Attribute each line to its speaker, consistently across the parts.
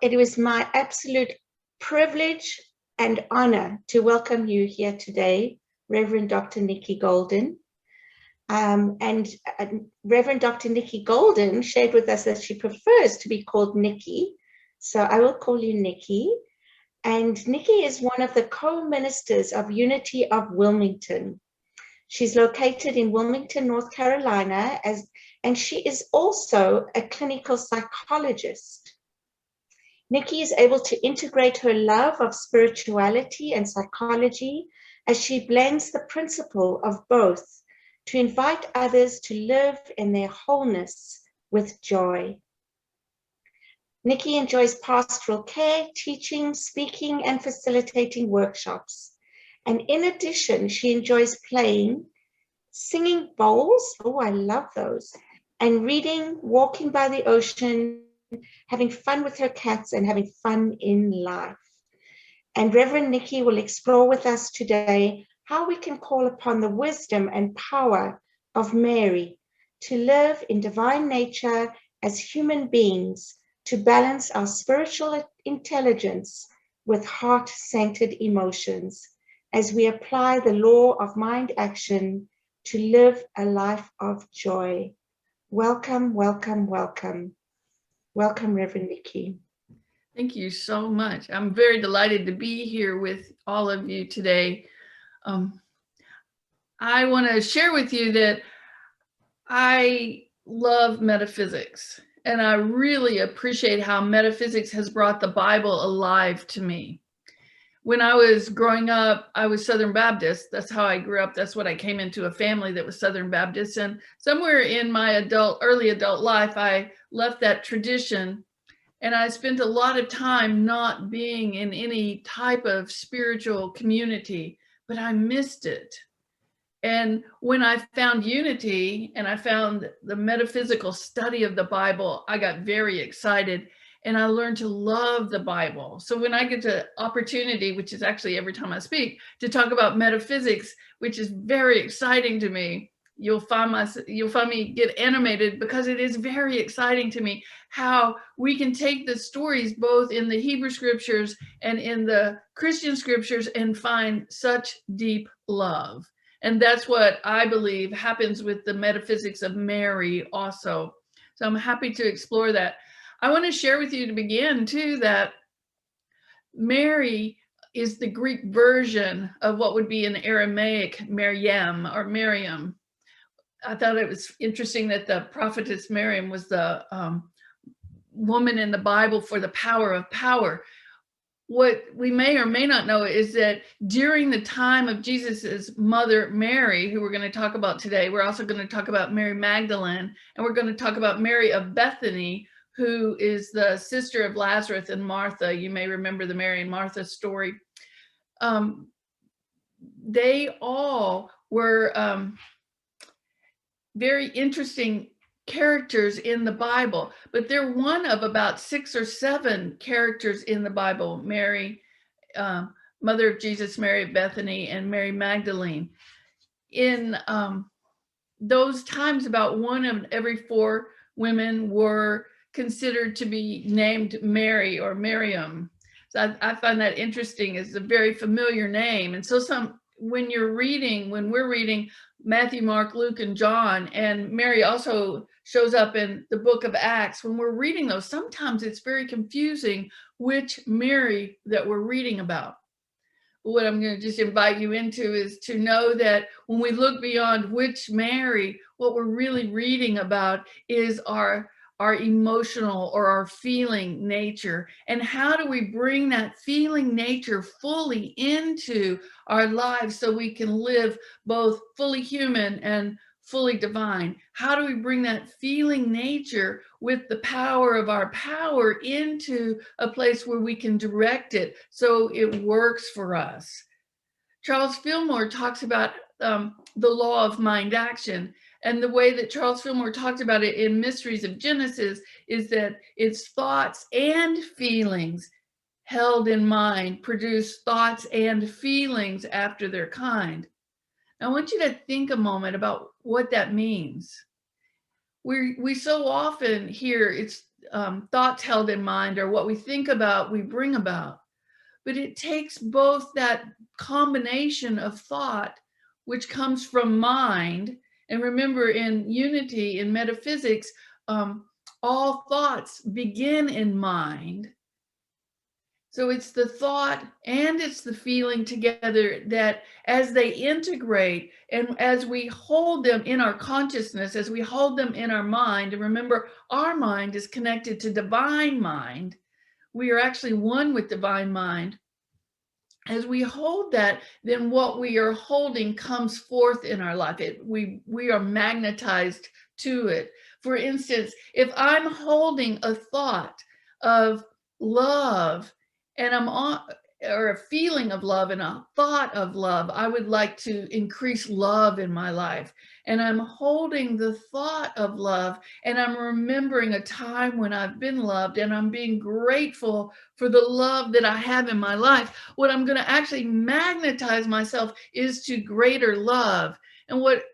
Speaker 1: it was my absolute privilege and honor to welcome you here today, Reverend Dr. Nickie Golden. And Reverend Dr. Nickie Golden shared with us that she prefers to be called Nickie. So I will call you Nickie. And Nickie is one of the co-ministers of Unity of Wilmington. She's located in Wilmington, North Carolina, and she is also a clinical psychologist. Nickie is able to integrate her love of spirituality and psychology as she blends the principle of both to invite others to live in their wholeness with joy. Nickie enjoys pastoral care, teaching, speaking, and facilitating workshops. And in addition, she enjoys playing, singing bowls, oh, I love those, and reading, walking by the ocean, having fun with her cats, and having fun in life. And Reverend Nickie will explore with us today how we can call upon the wisdom and power of Mary to live in divine nature as human beings, to balance our spiritual intelligence with heart-centered emotions as we apply the law of mind action to live a life of joy. Welcome, welcome, welcome. Welcome, Reverend Nickie.
Speaker 2: Thank you so much. I'm very delighted to be here with all of you today. I want to share with you that I love metaphysics, and I really appreciate how metaphysics has brought the Bible alive to me. When I was growing up, I was Southern Baptist. That's how I grew up. That's what I came into, a family that was Southern Baptist. And somewhere in my early adult life, I left that tradition. And I spent a lot of time not being in any type of spiritual community, but I missed it. And when I found Unity and I found the metaphysical study of the Bible, I got very excited. And I learned to love the Bible. So when I get the opportunity, which is actually every time I speak, to talk about metaphysics, which is very exciting to me, you'll find me get animated because it is very exciting to me how we can take the stories both in the Hebrew scriptures and in the Christian scriptures and find such deep love. And that's what I believe happens with the metaphysics of Mary also. So I'm happy to explore that. I want to share with you to begin too that Mary is the Greek version of what would be in Aramaic Miriam or Miriam. I thought it was interesting that the prophetess Miriam was the woman in the Bible for the power of power. What we may or may not know is that during the time of Jesus's mother, Mary, who we're going to talk about today, we're also going to talk about Mary Magdalene, and we're going to talk about Mary of Bethany, who is the sister of Lazarus and Martha. You may remember the Mary and Martha story. They all were very interesting characters in the Bible, but they're one of about 6 or 7 characters in the Bible: Mary, mother of Jesus, Mary of Bethany, and Mary Magdalene. In those times, about 1 of every 4 women were considered to be named Mary or Miriam. So I find that interesting. It's a very familiar name. And so when we're reading Matthew, Mark, Luke, and John, and Mary also shows up in the book of Acts, when we're reading those, sometimes it's very confusing which Mary that we're reading about. What I'm going to just invite you into is to know that when we look beyond which Mary, what we're really reading about is our emotional or our feeling nature. And how do we bring that feeling nature fully into our lives so we can live both fully human and fully divine? How do we bring that feeling nature with the power of our power into a place where we can direct it so it works for us? Charles Fillmore talks about the law of mind action. And the way that Charles Fillmore talked about it in Mysteries of Genesis is that it's thoughts and feelings held in mind produce thoughts and feelings after their kind. Now, I want you to think a moment about what that means. We so often hear thoughts held in mind, or what we think about, we bring about. But it takes both that combination of thought, which comes from mind. And remember, in Unity, in Metaphysics, all thoughts begin in mind. So it's the thought and it's the feeling together that as they integrate and as we hold them in our consciousness, as we hold them in our mind, and remember, our mind is connected to divine mind. We are actually one with divine mind. As we hold that, then what we are holding comes forth in our life. We are magnetized to it. For instance, if I'm holding a thought of love and I'm on, or a feeling of love and a thought of love, I would like to increase love in my life. And I'm holding the thought of love and I'm remembering a time when I've been loved and I'm being grateful for the love that I have in my life. What I'm going to actually magnetize myself is to greater love. And what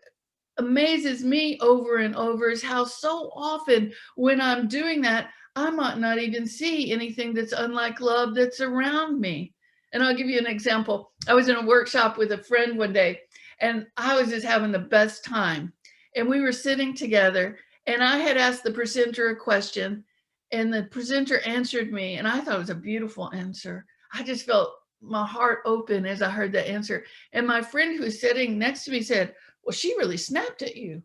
Speaker 2: amazes me over and over is how so often when I'm doing that, I might not even see anything that's unlike love that's around me. And I'll give you an example. I was in a workshop with a friend one day, and I was just having the best time. And we were sitting together, and I had asked the presenter a question, and the presenter answered me, and I thought it was a beautiful answer. I just felt my heart open as I heard that answer. And my friend who was sitting next to me said, "Well, she really snapped at you."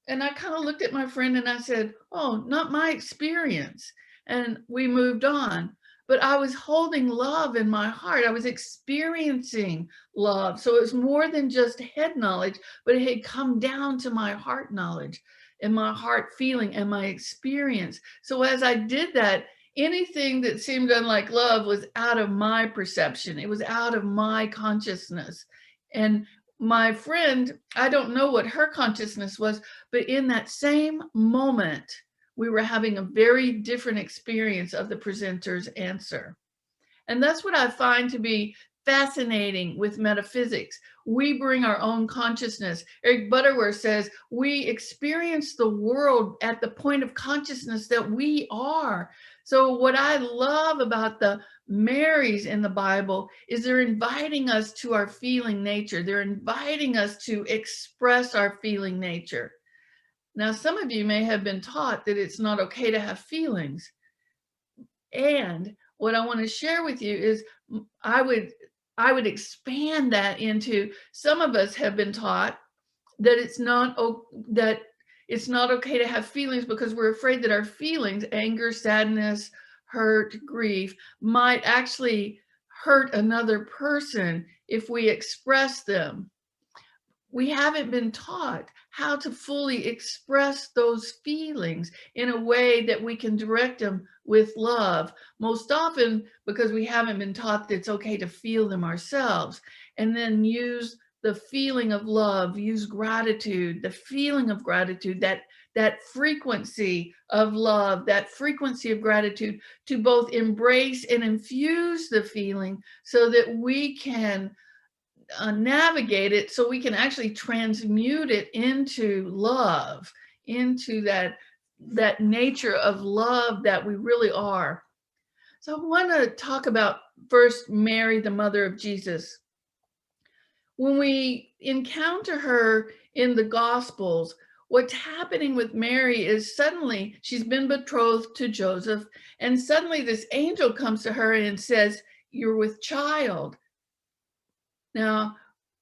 Speaker 2: And I kind of looked at my friend and I said, "Oh, not my experience." And we moved on. But I was holding love in my heart. I was experiencing love. So it was more than just head knowledge, but it had come down to my heart knowledge and my heart feeling and my experience. So as I did that, anything that seemed unlike love was out of my perception. It was out of my consciousness. And my friend, I don't know what her consciousness was, but in that same moment, we were having a very different experience of the presenter's answer. And that's what I find to be fascinating with metaphysics. We bring our own consciousness. Eric Butterworth says we experience the world at the point of consciousness that we are. So what I love about the Marys in the Bible is they're inviting us to our feeling nature. They're inviting us to express our feeling nature. Now, some of you may have been taught that it's not okay to have feelings. And what I want to share with you is I would expand that into, some of us have been taught that it's not okay to have feelings because we're afraid that our feelings, anger, sadness, hurt, grief, might actually hurt another person if we express them. We haven't been taught how to fully express those feelings in a way that we can direct them with love. Most often because we haven't been taught that it's okay to feel them ourselves, and then use the feeling of love, use gratitude, the feeling of gratitude, that frequency of love, that frequency of gratitude, to both embrace and infuse the feeling so that we can navigate it, so we can actually transmute it into love, into that nature of love that we really are. So I want to talk about first Mary, the mother of Jesus. When we encounter her in the Gospels, what's happening with Mary is suddenly she's been betrothed to Joseph, and suddenly this angel comes to her and says, "You're with child." Now,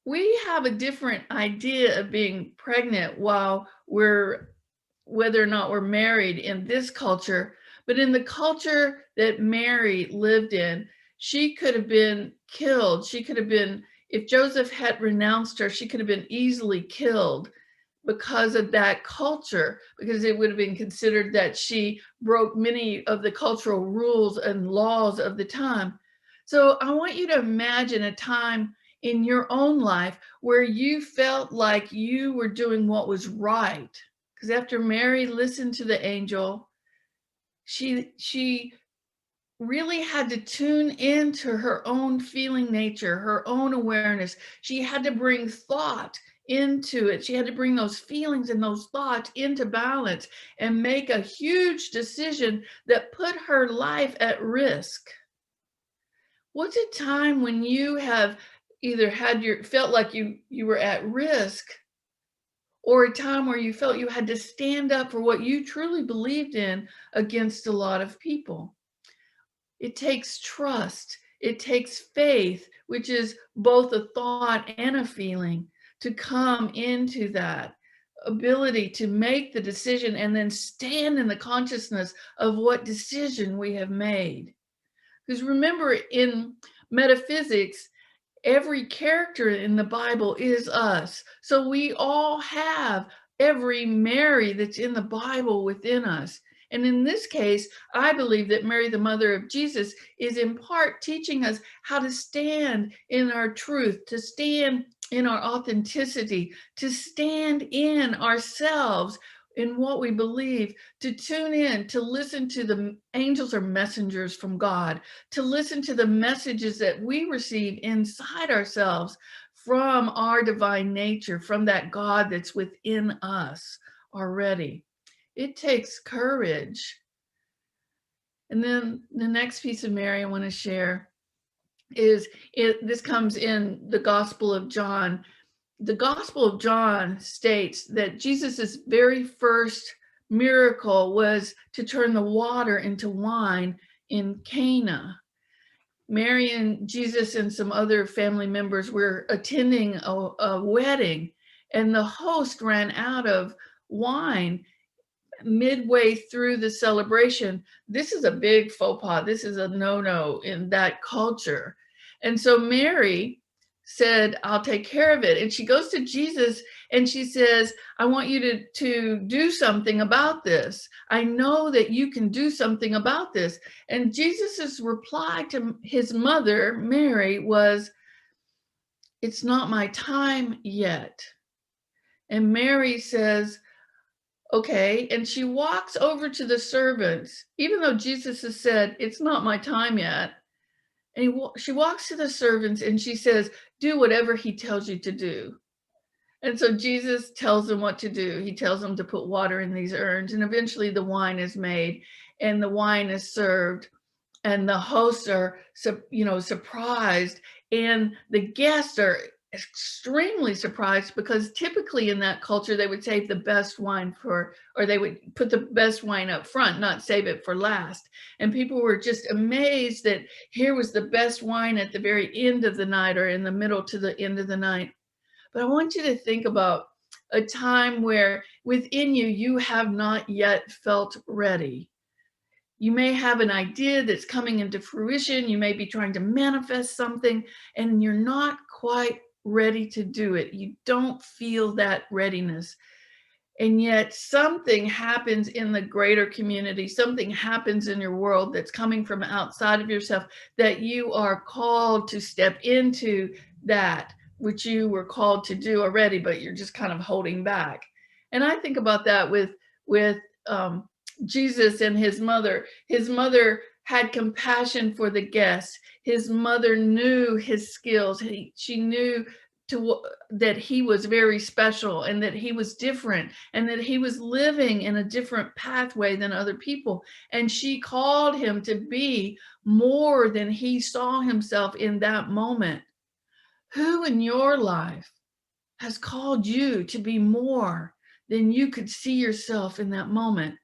Speaker 2: we have a different idea of being pregnant while whether or not we're married in this culture, but in the culture that Mary lived in, she could have been killed. She could have been, if Joseph had renounced her, she could have been easily killed because of that culture, because it would have been considered that she broke many of the cultural rules and laws of the time. So I want you to imagine a time in your own life where you felt like you were doing what was right. Because after Mary listened to the angel, she really had to tune into her own feeling nature, her own awareness. She had to bring thought into it. She had to bring those feelings and those thoughts into balance and make a huge decision that put her life at risk. What's a time when you have either felt like you were at risk, or a time where you felt you had to stand up for what you truly believed in against a lot of people? It takes trust. It takes faith, which is both a thought and a feeling, to come into that ability to make the decision and then stand in the consciousness of what decision we have made. Because remember, in metaphysics, every character in the Bible is us. So we all have every Mary that's in the Bible within us. And in this case, I believe that Mary, the mother of Jesus, is in part teaching us how to stand in our truth, to stand in our authenticity, to stand in ourselves, in what we believe, to tune in, to listen to the angels or messengers from God, to listen to the messages that we receive inside ourselves from our divine nature, from that God that's within us already. It takes courage. And then the next piece of Mary I want to share is this comes in the Gospel of John. The Gospel of John states that Jesus's very first miracle was to turn the water into wine in Cana. Mary and Jesus and some other family members were attending a wedding, and the host ran out of wine midway through the celebration. This is a big faux pas. This is a no-no in that culture. And so Mary said, I'll take care of it. And she goes to Jesus and she says, I want you to do something about this. I know that you can do something about this. And Jesus's reply to his mother, Mary, was, it's not my time yet. And Mary says, okay. And she walks over to the servants, even though Jesus has said, it's not my time yet. And she walks to the servants and she says, do whatever he tells you to do. And so Jesus tells them what to do. He tells them to put water in these urns, and eventually the wine is made and the wine is served, and the hosts are, surprised, and the guests are extremely surprised, because typically in that culture they would save the best wine or they would put the best wine up front, not save it for last. And people were just amazed that here was the best wine at the very end of the night, or in the middle to the end of the night. But I want you to think about a time where within you have not yet felt ready. You may have an idea that's coming into fruition. You may be trying to manifest something and you're not quite ready to do it. You don't feel that readiness. And yet something happens in the greater community, something happens in your world that's coming from outside of yourself, that you are called to step into that which you were called to do already, but you're just kind of holding back. And I think about that with Jesus and his mother. His mother had compassion for the guests. His mother knew his skills. She knew that he was very special, and that he was different, and that he was living in a different pathway than other people. And she called him to be more than he saw himself in that moment. Who in your life has called you to be more than you could see yourself in that moment?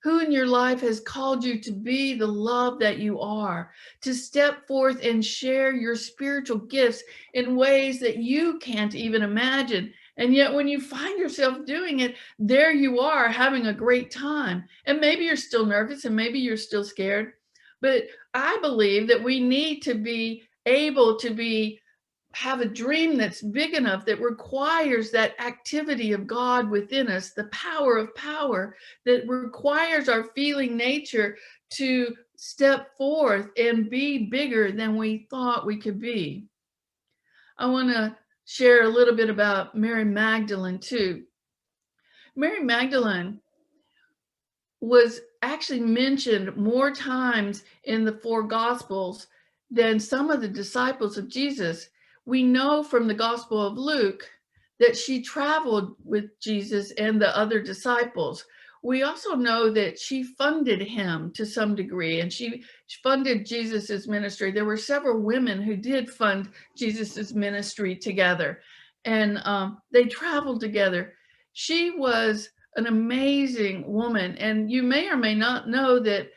Speaker 2: Who in your life has called you to be the love that you are, to step forth and share your spiritual gifts in ways that you can't even imagine? And yet when you find yourself doing it, there you are having a great time. And maybe you're still nervous and maybe you're still scared. But I believe that we need to be able to have a dream that's big enough, that requires that activity of God within us, the power of power, that requires our feeling nature to step forth and be bigger than we thought we could be. I want to share a little bit about Mary Magdalene too. Mary Magdalene was actually mentioned more times in the four Gospels than some of the disciples of Jesus. We know from the Gospel of Luke that she traveled with Jesus and the other disciples. We also know that she funded him to some degree, and she funded Jesus's ministry. There were several women who did fund Jesus's ministry together, and they traveled together. She was an amazing woman, and you may or may not know that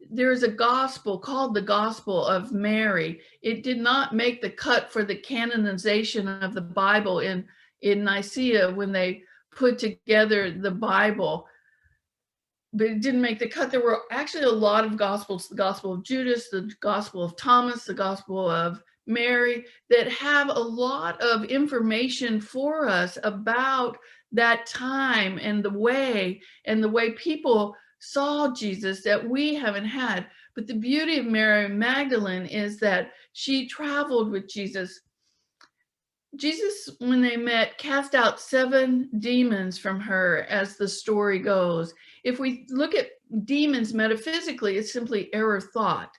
Speaker 2: there's a gospel called the Gospel of Mary. It did not make the cut for the canonization of the Bible in Nicaea when they put together the Bible, but it didn't make the cut. There were actually a lot of gospels, the Gospel of Judas, the Gospel of Thomas, the Gospel of Mary, that have a lot of information for us about that time and the way people saw Jesus that we haven't had. But the beauty of Mary Magdalene is that she traveled with Jesus. Jesus, when they met, cast out 7 demons from her, as the story goes. If we look at demons metaphysically, it's simply error thought.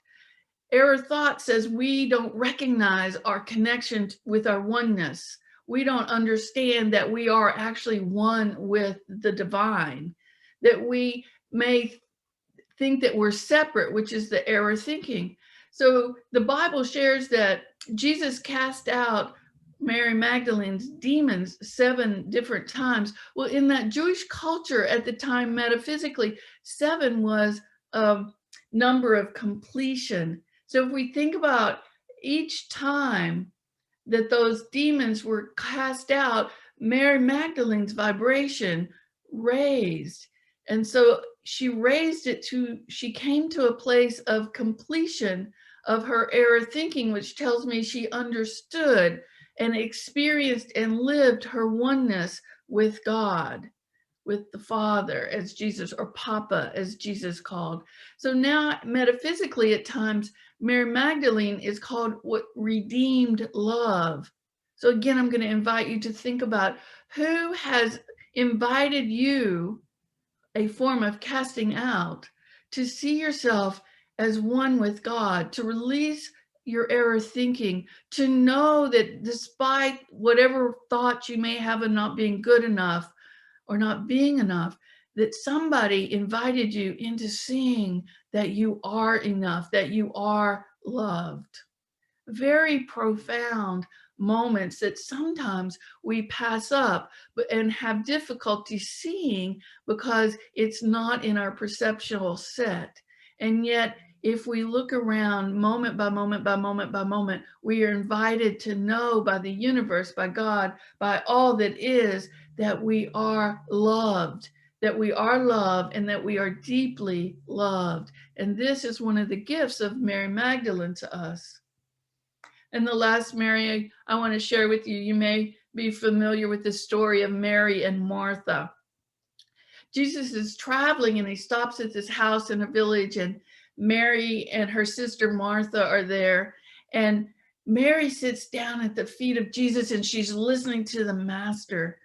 Speaker 2: Error thought says we don't recognize our connection with our oneness. We don't understand that we are actually one with the divine, that we may think that we're separate, which is the error thinking. So the Bible shares that Jesus cast out Mary Magdalene's demons 7 different times. Well, in that Jewish culture at the time, metaphysically, 7 was a number of completion. So if we think about each time that those demons were cast out, Mary Magdalene's vibration raised. And so she raised it to, she came to a place of completion of her error thinking, which tells me she understood and experienced and lived her oneness with God, with the Father, as Jesus, or Papa, as Jesus called. So now, metaphysically, at times, Mary Magdalene is called what redeemed love. So again, I'm going to invite you to think about who has invited you, a form of casting out, to see yourself as one with God, to release your error thinking, to know that despite whatever thoughts you may have of not being good enough or not being enough, that somebody invited you into seeing that you are enough, that you are loved. Very profound moments that sometimes we pass up and have difficulty seeing because it's not in our perceptual set. And yet, if we look around moment by moment by moment by moment, we are invited to know by the universe, by God, by all that is, that we are loved, that we are loved, and that we are deeply loved. And this is one of the gifts of Mary Magdalene to us. And the last Mary I want to share with you, you may be familiar with the story of Mary and Martha. Jesus is traveling and he stops at this house in a village, and Mary and her sister Martha are there. And Mary sits down at the feet of Jesus and she's listening to the master.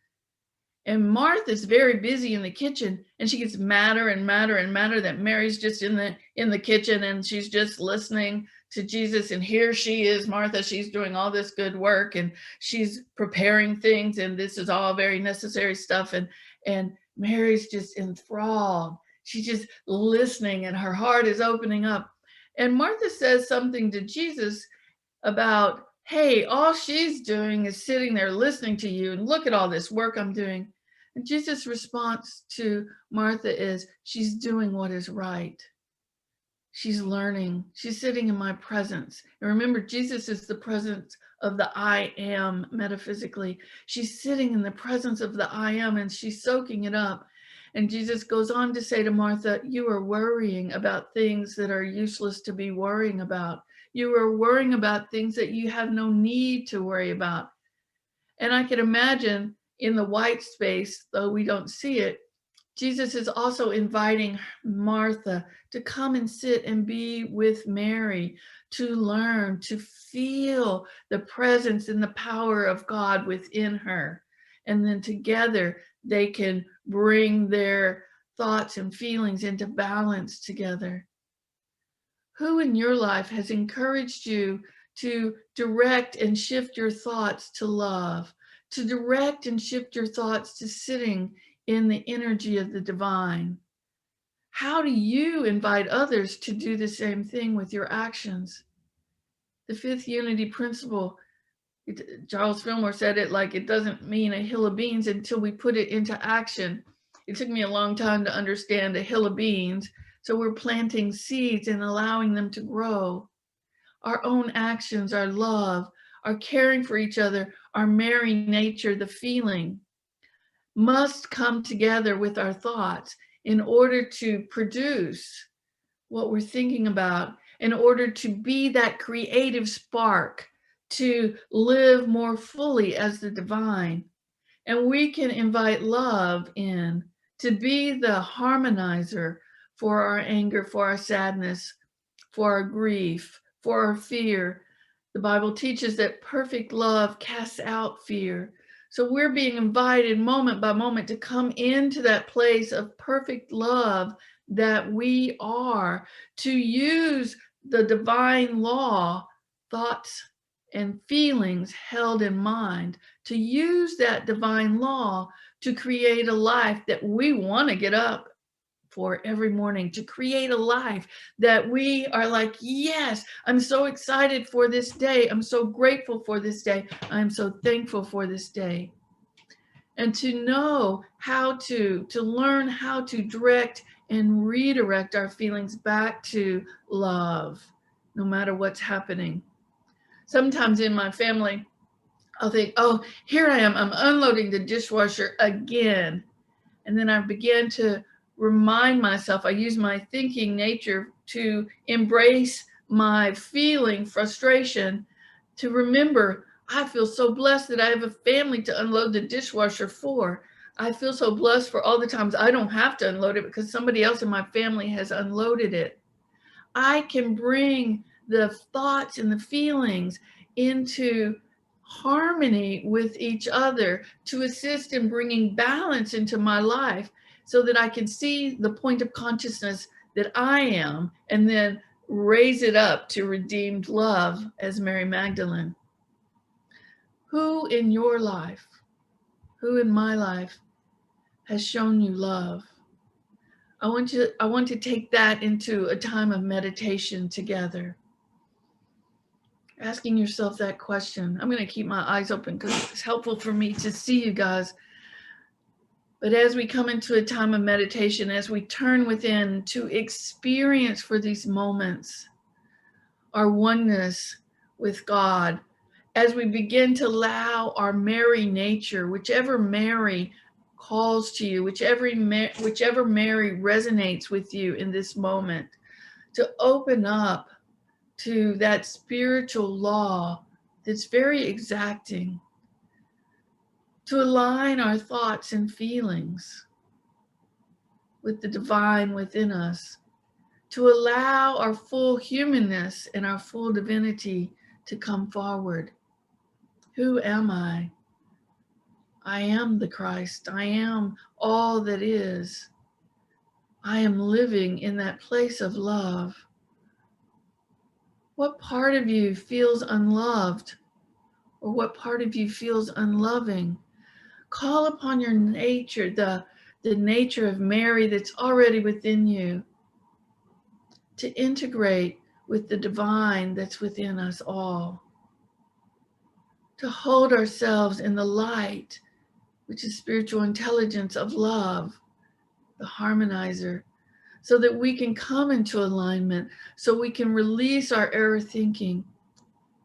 Speaker 2: And Martha's very busy in the kitchen, and she gets madder and madder and madder that Mary's just in the kitchen and she's just listening to Jesus. And here she is, Martha, she's doing all this good work and she's preparing things, and this is all very necessary stuff. And Mary's just enthralled. She's just listening and her heart is opening up. And Martha says something to Jesus about, hey, all she's doing is sitting there listening to you, and look at all this work I'm doing. And Jesus' response to Martha is, she's doing what is right. She's learning. She's sitting in my presence. And remember, Jesus is the presence of the I am metaphysically. She's sitting in the presence of the I am and she's soaking it up. And Jesus goes on to say to Martha, you are worrying about things that are useless to be worrying about. You are worrying about things that you have no need to worry about. And I can imagine in the white space, though we don't see it, Jesus is also inviting Martha to come and sit and be with Mary, to learn, to feel the presence and the power of God within her. And then together they can bring their thoughts and feelings into balance together. Who in your life has encouraged you to direct and shift your thoughts to love, to direct and shift your thoughts to sitting in the energy of the divine. How do you invite others to do the same thing with your actions? The fifth unity principle, Charles Fillmore said it like it doesn't mean a hill of beans until we put it into action. It took me a long time to understand a hill of beans. So we're planting seeds and allowing them to grow. Our own actions, our love, our caring for each other, our merry nature, the feeling must come together with our thoughts in order to produce what we're thinking about, in order to be that creative spark, to live more fully as the divine. And we can invite love in to be the harmonizer for our anger, for our sadness, for our grief, for our fear. The Bible teaches that perfect love casts out fear. So we're being invited moment by moment to come into that place of perfect love that we are, to use the divine law, thoughts and feelings held in mind, to use that divine law to create a life that we want to get up for every morning, to create a life that we are like, yes, I'm so excited for this day. I'm so grateful for this day. I'm so thankful for this day. And to know how to learn how to direct and redirect our feelings back to love, no matter what's happening. Sometimes in my family, I'll think, oh, here I am, I'm unloading the dishwasher again. And then I begin to remind myself, I use my thinking nature to embrace my feeling frustration, to remember, I feel so blessed that I have a family to unload the dishwasher for. I feel so blessed for all the times I don't have to unload it because somebody else in my family has unloaded it. I can bring the thoughts and the feelings into harmony with each other to assist in bringing balance into my life so that I can see the point of consciousness that I am and then raise it up to redeemed love as Mary Magdalene. Who in your life, who in my life has shown you love? I want to take that into a time of meditation together. Asking yourself that question. I'm going to keep my eyes open because it's helpful for me to see you guys. But as we come into a time of meditation, as we turn within to experience for these moments our oneness with God, as we begin to allow our Mary nature, whichever Mary calls to you, whichever Mary resonates with you in this moment, to open up to that spiritual law that's very exacting, to align our thoughts and feelings with the divine within us, to allow our full humanness and our full divinity to come forward. Who am I? I am the Christ. I am all that is. I am living in that place of love. What part of you feels unloved? Or what part of you feels unloving? Call upon your nature, the nature of Mary that's already within you, to integrate with the divine that's within us all. To hold ourselves in the light, which is spiritual intelligence of love, the harmonizer, so that we can come into alignment, so we can release our error thinking,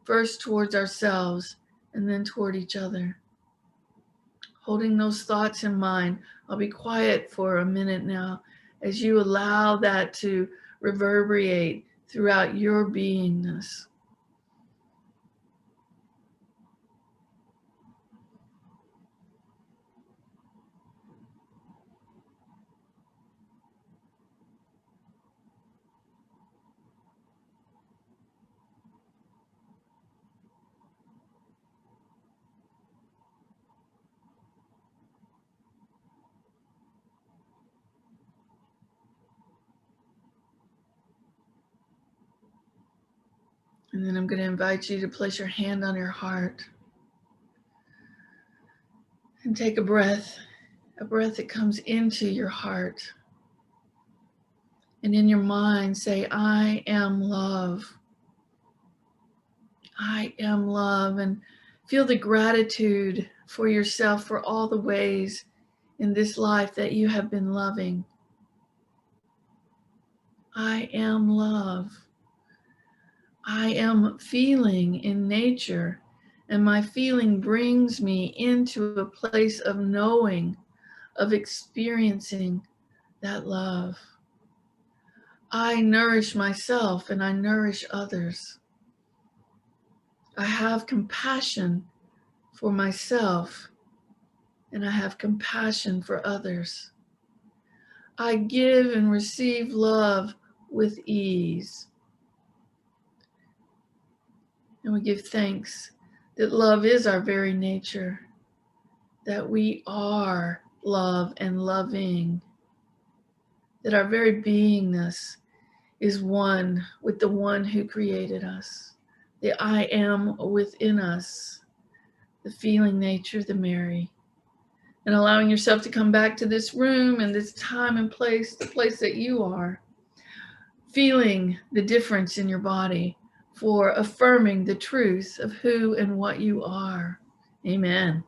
Speaker 2: first towards ourselves and then toward each other. Holding those thoughts in mind, I'll be quiet for a minute now as you allow that to reverberate throughout your beingness. And then I'm going to invite you to place your hand on your heart. And take a breath that comes into your heart. And in your mind, say, I am love. I am love. And feel the gratitude for yourself for all the ways in this life that you have been loving. I am love. I am feeling in nature, and my feeling brings me into a place of knowing, of experiencing that love. I nourish myself and I nourish others. I have compassion for myself and I have compassion for others. I give and receive love with ease. And we give thanks that love is our very nature, that we are love and loving, that our very beingness is one with the one who created us, the I am within us, the feeling nature, the Mary. And allowing yourself to come back to this room and this time and place, the place that you are, feeling the difference in your body for affirming the truth of who and what you are. Amen.